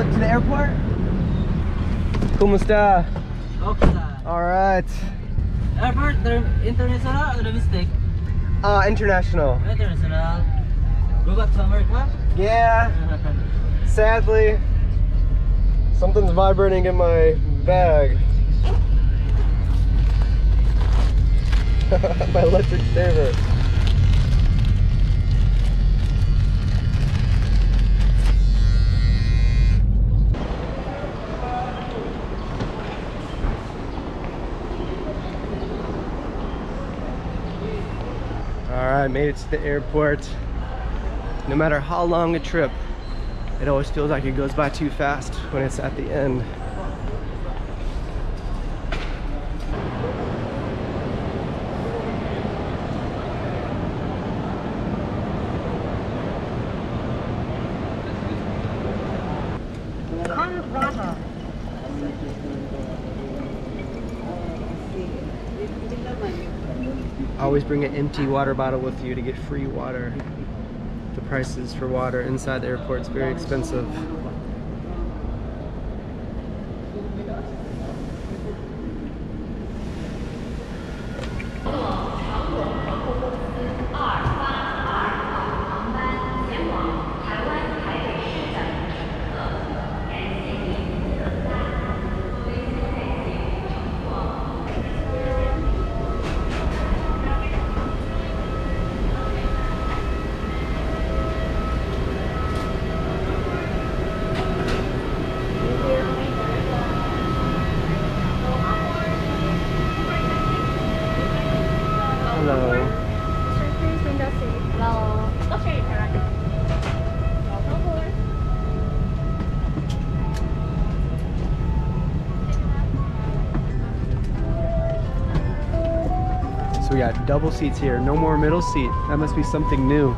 go to the airport? ¿Cómo está? Okay. All right. Airport international or domestic? International. International. Go back to America? Yeah. Sadly, something's vibrating in my bag. My electric saver. Alright, made it to the airport. No matter how long a trip, it always feels like it goes by too fast when it's at the end. Always bring an empty water bottle with you to get free water. The prices for water inside the airport is very expensive. So we got double seats here, no more middle seat. That must be something new.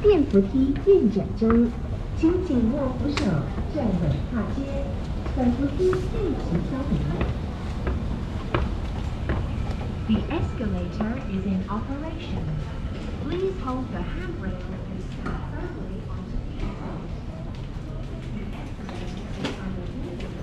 电扶梯运转中，请紧握扶手，站稳踏阶。本扶梯立即消离。The escalator is in operation. Please hold the handrail and step firmly onto the exit. The escalator is underneath the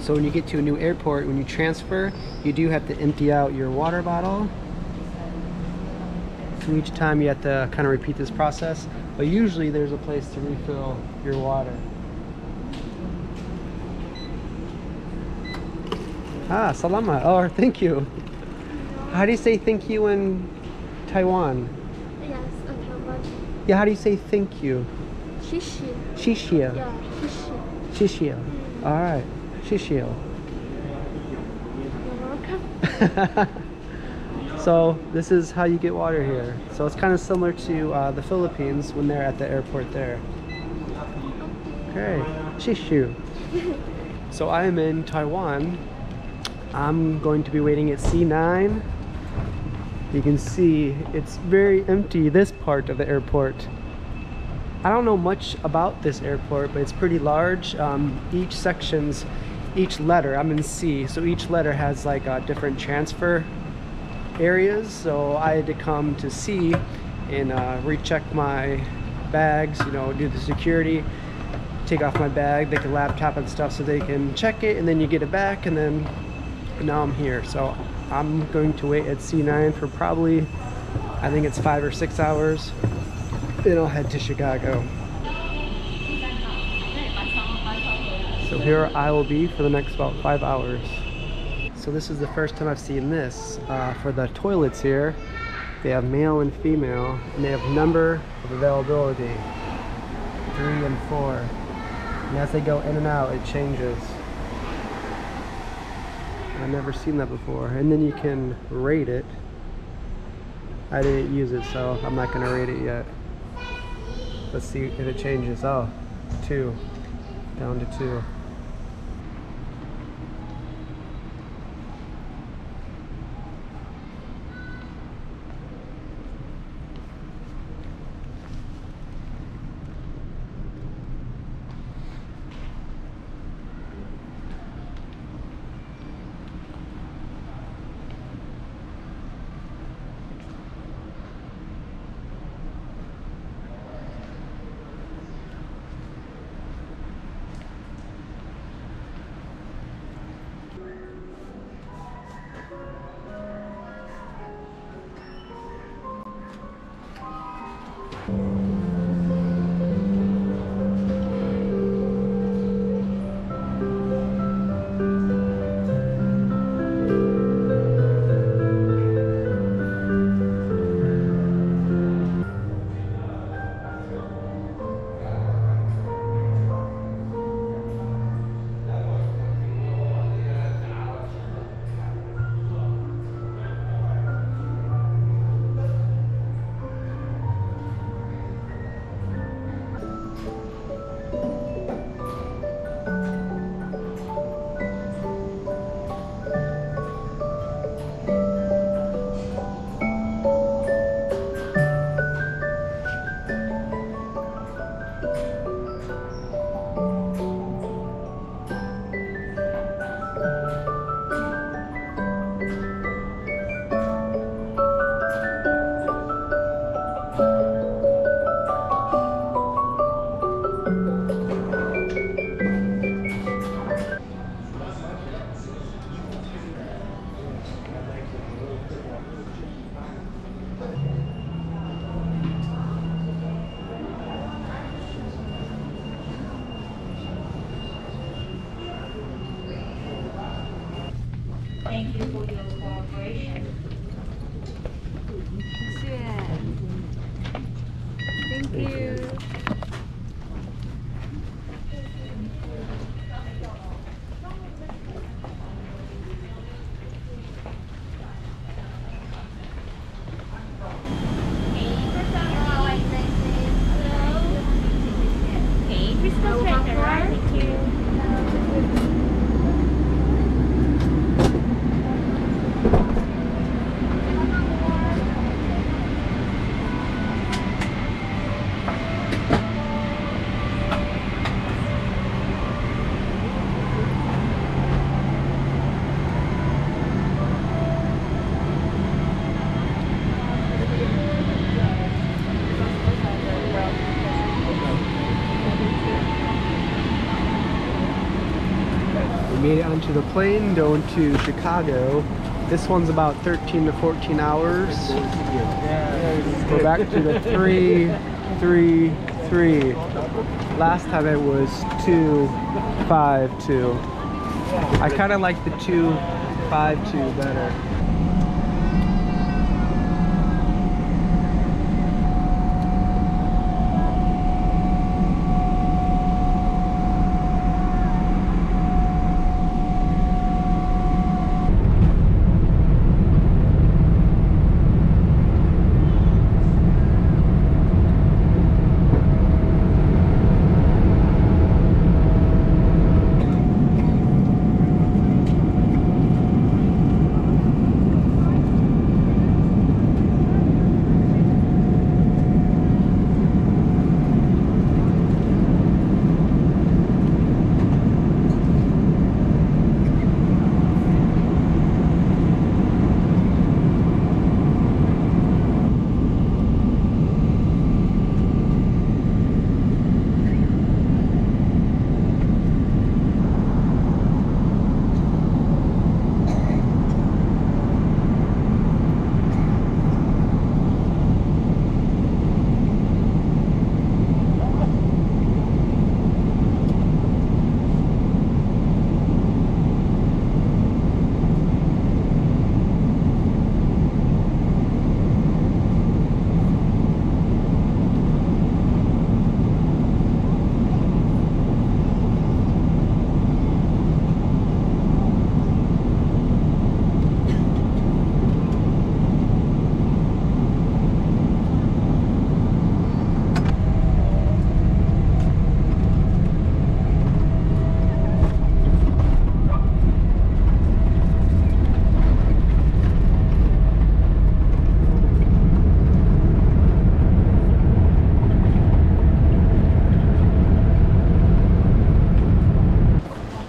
So when you get to a new airport, when you transfer, you do have to empty out your water bottle. So each time you have to kind of repeat this process, but usually there's a place to refill your water. Ah, salamat. Oh, thank you. How do you say thank you in Taiwan? Yes, okay, but Yeah, how do you say thank you? shishi. Shishia. Yeah, shishi. Shishia. All right. Shishio. You're welcome. So this is how you get water here. So it's kind of similar to the Philippines when they're at the airport there. Okay. Shishu. So I am in Taiwan. I'm going to be waiting at C9. You can see it's very empty, this part of the airport. I don't know much about this airport, but it's pretty large. Each letter, I'm in C, so each letter has like different transfer areas. So I had to come to C and recheck my bags, you know, do the security, take off my bag, take the laptop and stuff so they can check it, and then you get it back, and then now I'm here. So I'm going to wait at C9 for probably, I think it's 5 or 6 hours. Then I'll head to Chicago. So here I will be for the next about 5 hours. So this is the first time I've seen this. For the toilets here, they have male and female, and they have number of availability, 3 and 4. And as they go in and out, it changes. I've never seen that before. And then you can rate it. I didn't use it, so I'm not gonna rate it yet. Let's see if it changes. Oh, 2, down to 2. Thank you for your cooperation. Thank you. Okay, please go straight to right. Thank you. Made it onto the plane going to Chicago. This one's about 13 to 14 hours. We're back to the 3-3-3. Last time it was 2-5-2. I kind of like the 2-5-2 better.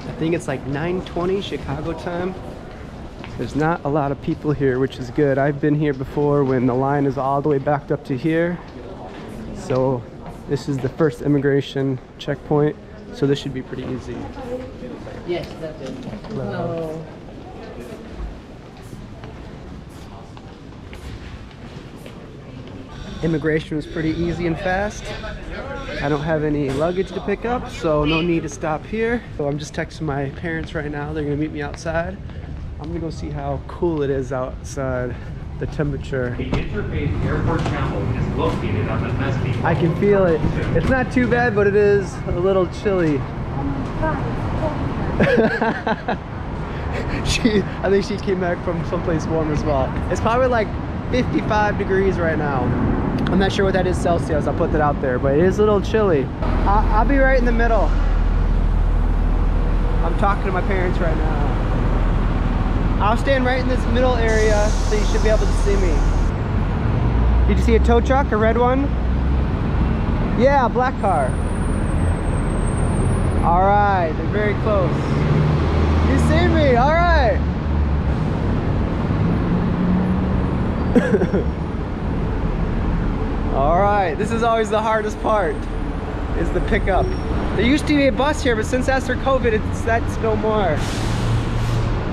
I think it's like 9:20 Chicago time. There's not a lot of people here, which is good. I've been here before when the line is all the way backed up to here. So this is the first immigration checkpoint, so this should be pretty easy. Yes, that's it. Hello. Immigration was pretty easy and fast. I don't have any luggage to pick up, so no need to stop here. So I'm just texting my parents right now. They're gonna meet me outside. I'm gonna go see how cool it is outside, the temperature. The interface airport channel is located on the mezzanine. I can feel it. It's not too bad, but it is a little chilly. I think she came back from someplace warm as well. It's probably like 55 degrees right now. I'm not sure what that is Celsius, I'll put that out there, but it is a little chilly. I'll be right in the middle. I'm talking to my parents right now. I'll stand right in this middle area, so you should be able to see me. Did you see a tow truck, a red one? Yeah, a black car. All right, they're very close. You see me, all right. All right, this is always the hardest part, is the pickup. There used to be a bus here, but since after COVID, that's no more.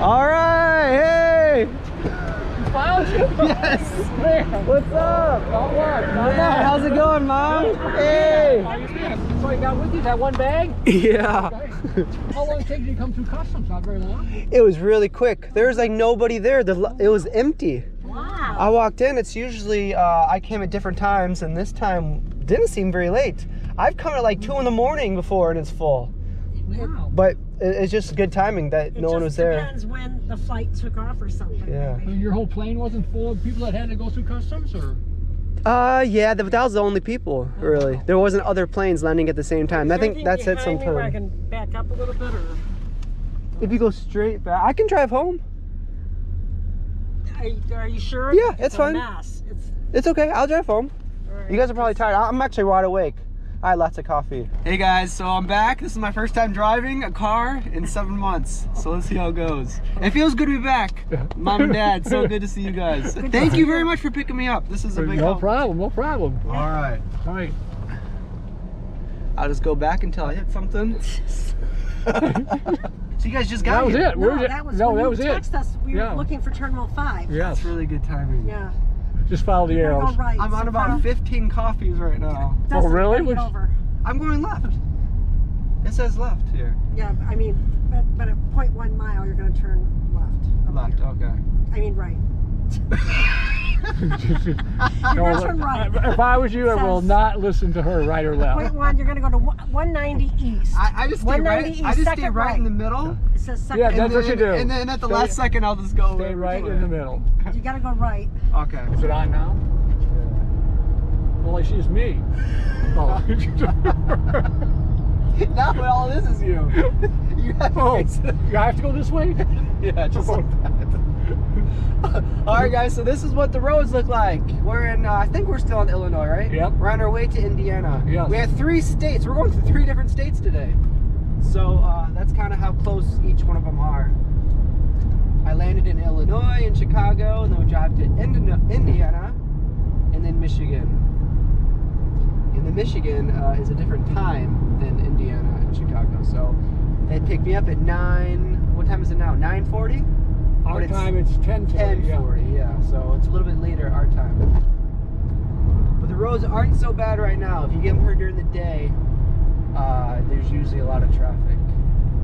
All right, hey! You found you? Yes! What's up? Yeah. How's it going, Mom? Hey! So you got with you that one bag? Yeah. Okay. How long did it take you to come through customs? Not very long. It was really quick. There was like nobody there. It was empty. Wow. I walked in. It's usually, I came at different times, and this time didn't seem very late. I've come at like 2 in the morning before and it's full. Wow. But it's just good timing that no one was there. It just depends when the flight took off or something. Yeah. maybe. So your whole plane wasn't full of people that had to go through customs, or? Yeah, that was the only people, really. There wasn't other planes landing at the same time. I think that's it Behind me where I sometime. can back up a little bit, or If you go straight back, I can drive home. are you sure? Yeah, it's a fine. mess. It's okay, I'll drive home. Right. You guys are probably tired. I'm actually wide awake. I had lots of coffee. Hey guys, so I'm back. This is my first time driving a car in 7 months. So let's see how it goes. It feels good to be back. Mom and Dad, so good to see you guys. Thank you very much for picking me up. This is a big No help. problem, no problem. All right. All right. I'll just go back until I hit something. So you guys just got That was here. it. Where No, was it? that was No, when that you was it. text us. We were Yeah. looking for Terminal 5. Yes. That's really good timing. Yeah. Just follow the You gotta arrows. go right. I'm on so about follow- 15 coffees right now. Dustin, really? you gotta get Which- over. I'm going left. It says left here. Yeah, I mean, but at 0.1 mile, you're gonna turn left. up Left, here. okay. I mean, right. No, gonna turn right. If I was you, I will Says- not listen to her, right or left. 0.1, you're gonna go to 190 east. I just stay 190 right. east, I just stay second right in the right. middle. It says second. Yeah, right. that's what you do. And then at the Stay- last second, I'll just go. Stay right in the middle. You gotta go right. Okay. Is it on now? Only she's me. Oh. Now all this is you. You have to Oh, fix it. you have to go this way? Yeah, just like that. Alright guys, so this is what the roads look like. We're in, I think we're still in Illinois, right? Yep. We're on our way to Indiana. Yes. We have 3 states. We're going to 3 different states today. So that's kind of how close each one of them are. I landed in Illinois, in Chicago, and then we drive to Indiana, and then Michigan. And then Michigan is a different time than Indiana and Chicago. So they picked me up at 9, what time is it now? 9:40? Our But time it's 10:40. 10:40, yeah. So it's a little bit later our time. But the roads aren't so bad right now. If you get them here during the day, there's usually a lot of traffic.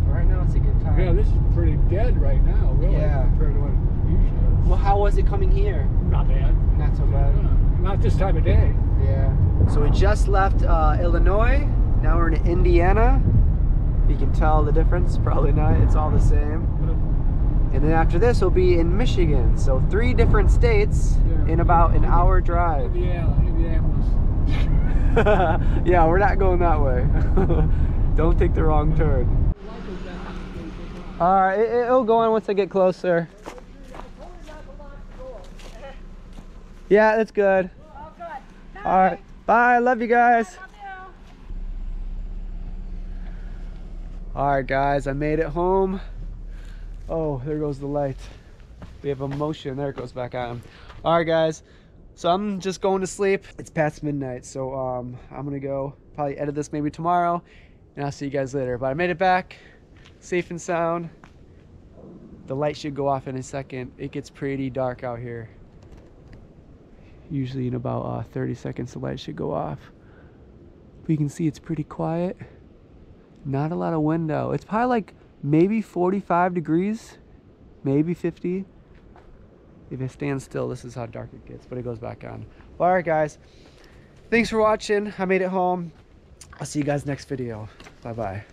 But right now it's a good time. Yeah, this is pretty dead right now, really, Yeah. compared to what it usually is. Well, how was it coming here? Not bad. Not so bad. Not this time of day. Yeah. So we just left Illinois. Now we're in Indiana. You can tell the difference. Probably not. It's all the same. And then after this, we'll be in Michigan. So 3 different states in about an hour drive. Indianapolis. Yeah, we're not going that way. Don't take the wrong turn. All right, it'll go on once I get closer. Yeah, that's good. Oh, good. All right, bye. Love you guys. All right, guys, I made it home. Oh, there goes the light. We have a motion. There it goes back on. All right, guys. So I'm just going to sleep. It's past midnight, so I'm gonna go probably edit this maybe tomorrow, and I'll see you guys later. But I made it back, safe and sound. The light should go off in a second. It gets pretty dark out here. Usually in about 30 seconds, the light should go off. But you can see it's pretty quiet. Not a lot of wind out. It's probably like maybe 45 degrees, maybe 50. If it stands still, this is how dark it gets, but it goes back on. All right, guys. Thanks for watching. I made it home. I'll see you guys next video. Bye-bye.